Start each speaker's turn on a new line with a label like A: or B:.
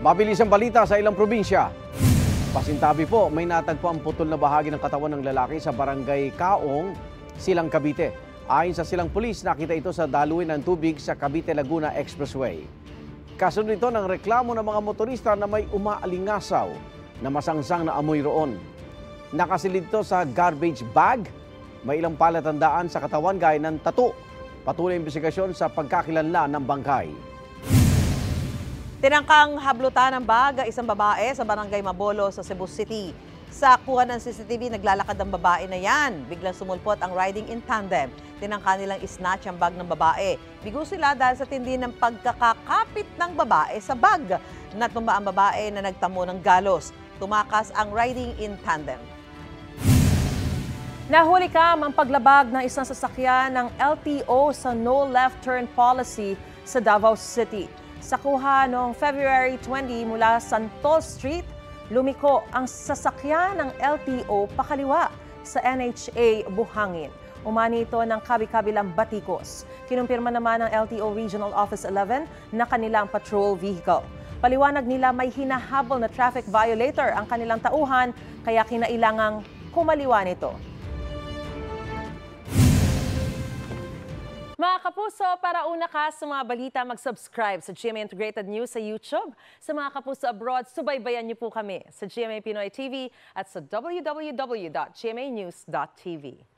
A: Mabilis ang balita sa ilang probinsya. Pasintabi po, may natagpo ang putol na bahagi ng katawan ng lalaki sa barangay Kaong, Silang, Cavite. Ayon sa Silang Pulis, nakita ito sa daluin ng tubig sa Cavite-Laguna Expressway. Kasunod ito ng reklamo ng mga motorista na may umaalingasaw na masangsang na amoy roon. Nakasilid ito sa garbage bag. May ilang palatandaan sa katawan gaya ng tattoo. Patuloy ang investigasyon sa pagkakilanlan ng bangkay.
B: Tinangkang hablutan ng bag isang babae sa barangay Mabolo sa Cebu City. Sa kuha ng CCTV, naglalakad ang babae na yan. Biglang sumulpot ang riding in tandem. Tinangka nilang isnatch ang bag ng babae. Bigo sila dahil sa tindi ng pagkakakapit ng babae sa bag. Natumba ang babae na nagtamo ng galos. Tumakas ang riding in tandem.
C: Nahuli kam ang paglabag ng isang sasakyan ng LTO sa no left turn policy sa Davao City. Sa kuha noong February 20 mula Santol Street, lumiko ang sasakyan ng LTO pakaliwa sa NHA Buhangin. Umani ito ng kabi-kabilang batikos. Kinumpirma naman ng LTO Regional Office 11 na kanilang patrol vehicle. Paliwanag nila may hinahabol na traffic violator ang kanilang tauhan kaya kinailangang kumaliwa nito. Mga kapuso, para una ka sa mga balita, mag-subscribe sa GMA Integrated News sa YouTube. Sa mga kapuso abroad, subaybayan niyo po kami sa GMA Pinoy TV at sa www.gmanews.tv.